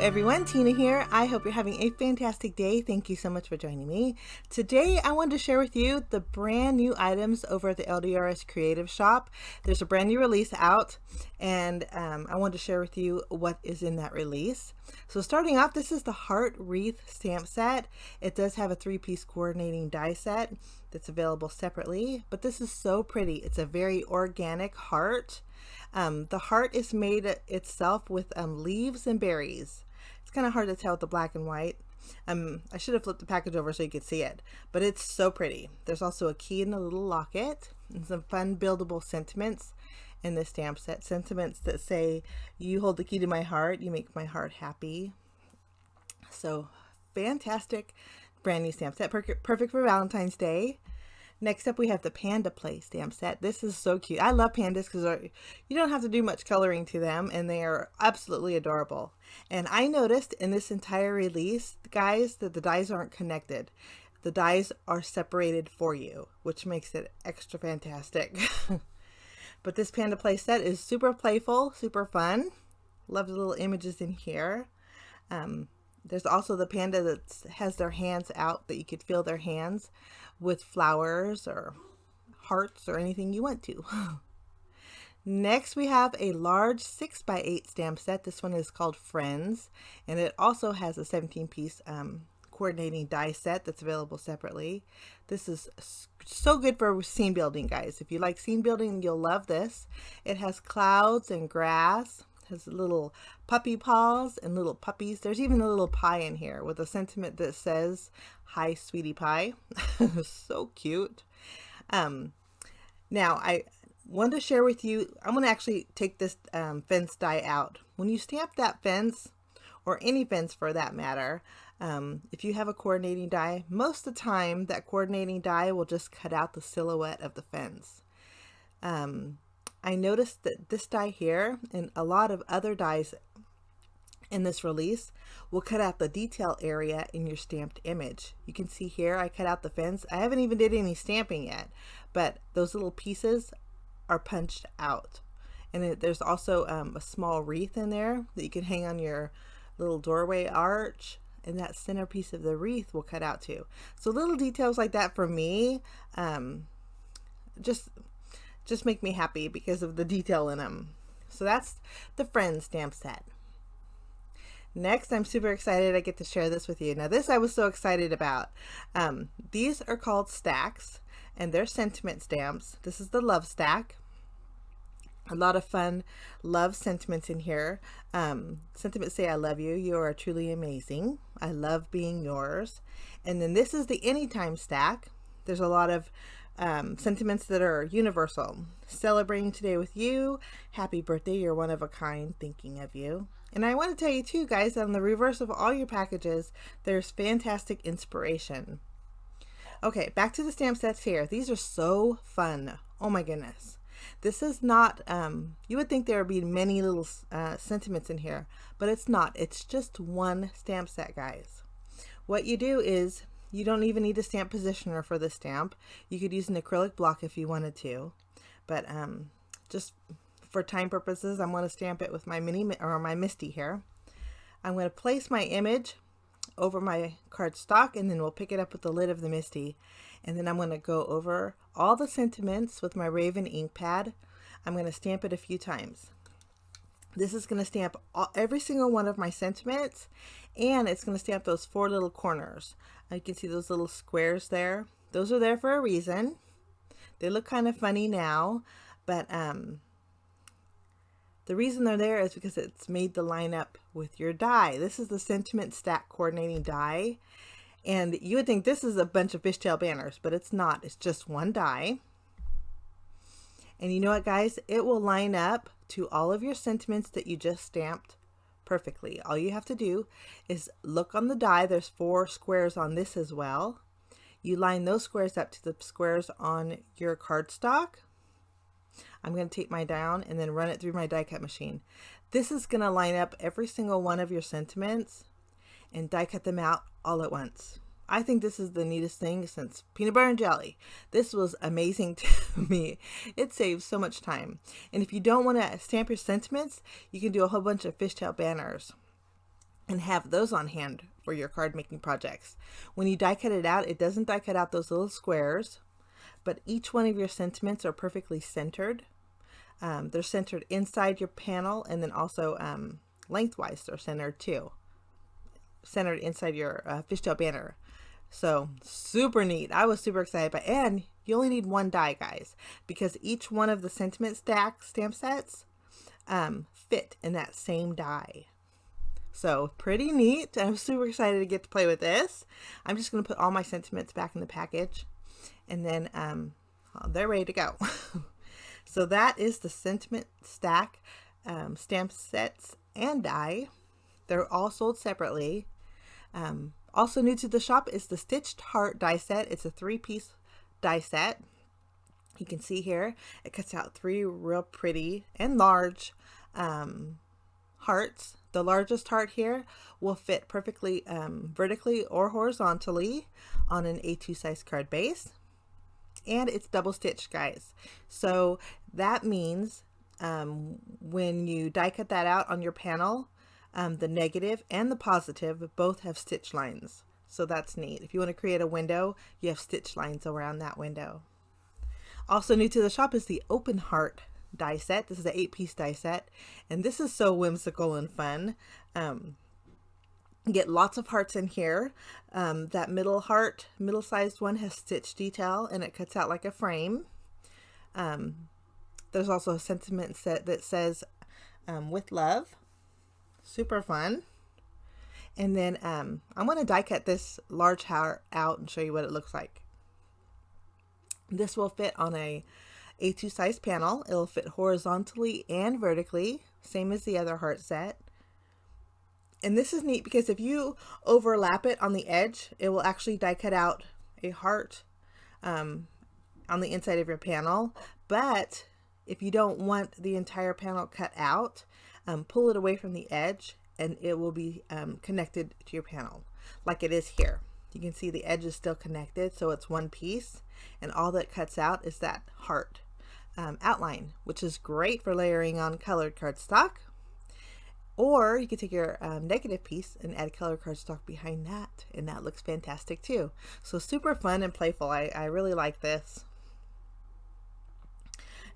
everyone, Tina here. I hope you're having a fantastic day. Thank you so much for joining me. Today I wanted to share with you the brand new items over at the LDRS Creative shop. There's a brand new release out, and I wanted to share with you what is in that release. So starting off, this is the Hart Wreath stamp set. It does have a 3-piece coordinating die set that's available separately, but this is so pretty. It's a very organic heart. The heart is made itself with leaves and berries. It's kind of hard to tell with the black and white. I should have flipped the package over so you could see it, but it's so pretty. There's also a key in a little locket and some fun buildable sentiments in this stamp set. Sentiments that say, "You hold the key to my heart, you make my heart happy." So fantastic brand new stamp set, perfect for Valentine's Day. Next up, we have the Panda Play stamp set. This is so cute. I love pandas because you don't have to do much coloring to them, and they are absolutely adorable. And I noticed in this entire release, guys, that the dies aren't connected. The dies are separated for you, which makes it extra fantastic. But this Panda Play set is super playful, super fun. Love the little images in here. There's also the panda that has their hands out, that you could feel their hands with flowers or hearts or anything you want to. Next, we have a large 6x8 stamp set. This one is called Friends, and it also has a 17-piece coordinating die set that's available separately. This is so good for scene building, guys. If you like scene building, you'll love this. It has clouds and grass. Has little puppy paws and little puppies. There's even a little pie in here with a sentiment that says, "Hi, sweetie pie." So cute. Now I want to share with you, I'm going to actually take this fence die out. When you stamp that fence, or any fence for that matter, if you have a coordinating die, most of the time that coordinating die will just cut out the silhouette of the fence. I noticed that this die here and a lot of other dies in this release will cut out the detail area in your stamped image. You can see here I cut out the fence. I haven't even did any stamping yet, but those little pieces are punched out. And there's also a small wreath in there that you can hang on your little doorway arch, and that center piece of the wreath will cut out too. So little details like that for me just make me happy because of the detail in them. So that's the Friends stamp set. Next, I'm super excited I get to share this with you. Now this I was so excited about. These are called stacks, and they're sentiment stamps. This is the love stack. A lot of fun love sentiments in here. Sentiments say, "I love you. You are truly amazing. I love being yours." And then this is the anytime stack. There's a lot of sentiments that are universal. "Celebrating today with you. Happy birthday. You're one of a kind. Thinking of you." And I want to tell you too, guys, on the reverse of all your packages, there's fantastic inspiration. Okay, back to the stamp sets here. These are so fun. Oh my goodness. This is not, you would think there would be many little sentiments in here, but it's not. It's just one stamp set, guys. What you do is, you don't even need a stamp positioner for the stamp. You could use an acrylic block if you wanted to, but just for time purposes, I'm going to stamp it with my my Misty here. I'm going to place my image over my cardstock, and then we'll pick it up with the lid of the Misty, and then I'm going to go over all the sentiments with my Raven ink pad. I'm going to stamp it a few times. This is going to stamp every single one of my sentiments, and it's going to stamp those 4 little corners. You can see those little squares there. Those are there for a reason. They look kind of funny now, but the reason they're there is because it's made to line up with your die. This is the sentiment stack coordinating die, and you would think this is a bunch of fishtail banners, but it's not. It's just one die. And you know what, guys? It will line up to all of your sentiments that you just stamped perfectly. All you have to do is look on the die. There's 4 squares on this as well. You line those squares up to the squares on your cardstock. I'm going to take my down and then run it through my die cut machine. This is going to line up every single one of your sentiments and die cut them out all at once. I think this is the neatest thing since peanut butter and jelly. This was amazing to me. It saves so much time. And if you don't want to stamp your sentiments, you can do a whole bunch of fishtail banners. and have those on hand for your card making projects. When you die cut it out, it doesn't die cut out those little squares, but each one of your sentiments are perfectly centered. They're centered inside your panel, and then also lengthwise they're centered too. Centered inside your fishtail banner. So super neat. I was super excited by it. And you only need one die, guys, because each one of the sentiment stamp sets fit in that same die. So pretty neat. I'm super excited to get to play with this. I'm just going to put all my sentiments back in the package, and then they're ready to go. So that is the sentiment stack stamp sets and die. They're all sold separately. Also new to the shop is the Stitched Heart die set. It's a 3-piece die set. You can see here it cuts out 3 real pretty and large hearts. The largest heart here will fit perfectly vertically or horizontally on an A2 size card base. And it's double stitched, guys. So that means when you die cut that out on your panel, the negative and the positive both have stitch lines. So that's neat. If you want to create a window, you have stitch lines around that window. Also new to the shop is the Open Heart die set. This is an 8-piece die set, and this is so whimsical and fun. You get lots of hearts in here. That middle heart, middle-sized one, has stitch detail, and it cuts out like a frame. There's also a sentiment set that says with love. Super fun. And then I'm going to die cut this large heart out and show you what it looks like. This will fit on a A2 size panel. It'll fit horizontally and vertically, same as the other heart set. And this is neat because if you overlap it on the edge, it will actually die cut out a heart on the inside of your panel. But if you don't want the entire panel cut out, pull it away from the edge and it will be connected to your panel like it is here. You can see the edge is still connected, so it's one piece, and all that cuts out is that heart outline, which is great for layering on colored cardstock. Or you could take your negative piece and add color cardstock behind that, and that looks fantastic too. So super fun and playful. I really like this.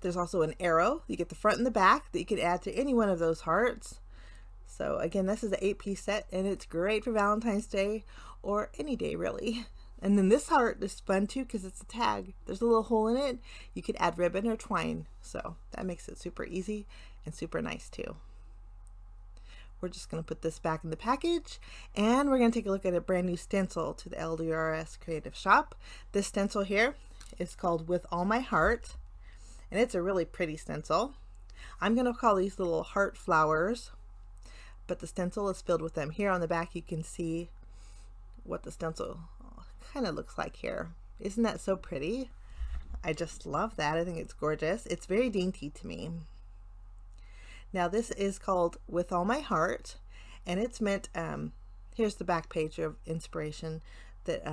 There's also an arrow. You get the front and the back that you could add to any one of those hearts. So again, this is an 8-piece set, and it's great for Valentine's Day or any day really. And then this heart is fun too because it's a tag. There's a little hole in it. You could add ribbon or twine. So that makes it super easy and super nice too. We're just going to put this back in the package, and we're going to take a look at a brand new stencil to the LDRS Creative shop. This stencil here is called With All My Heart, and it's a really pretty stencil. I'm going to call these little heart flowers, but the stencil is filled with them. Here on the back you can see what the stencil kind of looks like here. Isn't that so pretty? I just love that. I think it's gorgeous. It's very dainty to me. Now this is called With All My Heart, and it's meant, here's the back page of inspiration that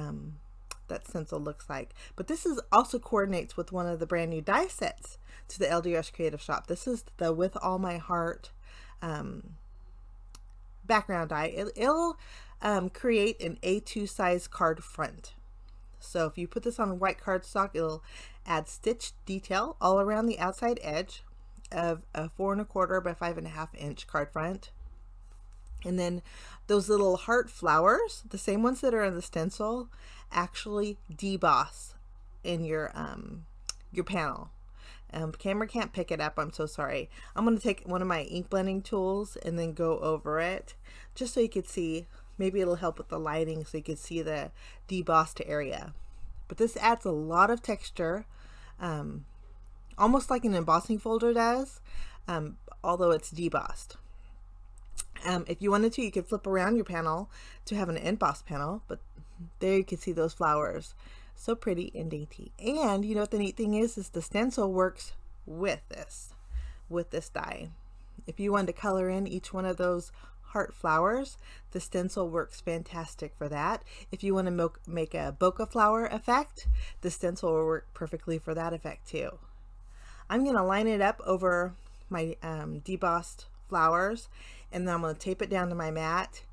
that stencil looks like. But this is also coordinates with one of the brand new die sets to the LDRS Creative shop. This is the With All My Heart background die. It'll create an A2 size card front. So if you put this on white cardstock, it'll add stitch detail all around the outside edge of a 4 1/4 by 5.5 inch card front. And then those little heart flowers, the same ones that are in the stencil, actually deboss in your panel. Camera can't pick it up, I'm so sorry. I'm going to take one of my ink blending tools and then go over it just so you could see. Maybe it'll help with the lighting so you can see the debossed area. But this adds a lot of texture, almost like an embossing folder does, although it's debossed. If you wanted to, you could flip around your panel to have an embossed panel, but there you can see those flowers. So pretty and dainty. And you know what the neat thing is the stencil works with this die. If you wanted to color in each one of those heart flowers, the stencil works fantastic for that. If you want to make a bokeh flower effect, the stencil will work perfectly for that effect too. I'm going to line it up over my debossed flowers, and then I'm going to tape it down to my mat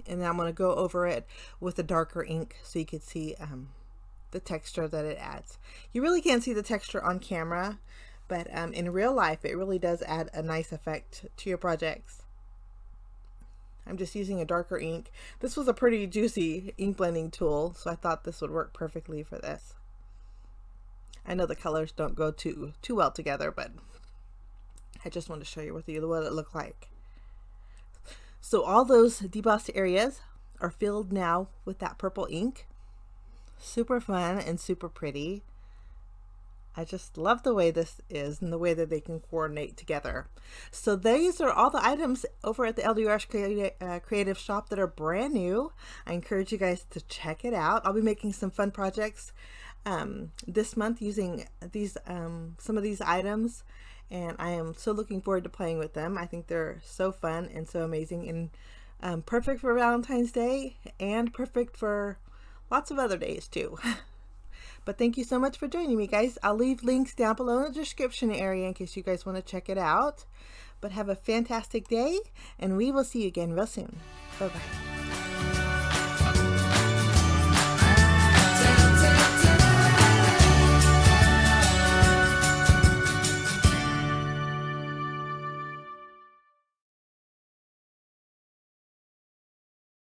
And then I'm going to go over it with a darker ink so you can see the texture that it adds. You really can't see the texture on camera, but in real life it really does add a nice effect to your projects. I'm just using a darker ink. This was a pretty juicy ink blending tool, so I thought this would work perfectly for this. I know the colors don't go too well together, but I just want to show you what it looked like. So all those debossed areas are filled now with that purple ink. Super fun and super pretty. I just love the way this is and the way that they can coordinate together. So these are all the items over at the LDRS Creative shop that are brand new. I encourage you guys to check it out. I'll be making some fun projects this month using these some of these items, and I am so looking forward to playing with them. I think they're so fun and so amazing, and perfect for Valentine's Day and perfect for lots of other days too. But thank you so much for joining me, guys. I'll leave links down below in the description area in case you guys want to check it out. But have a fantastic day, and we will see you again real soon. Bye-bye.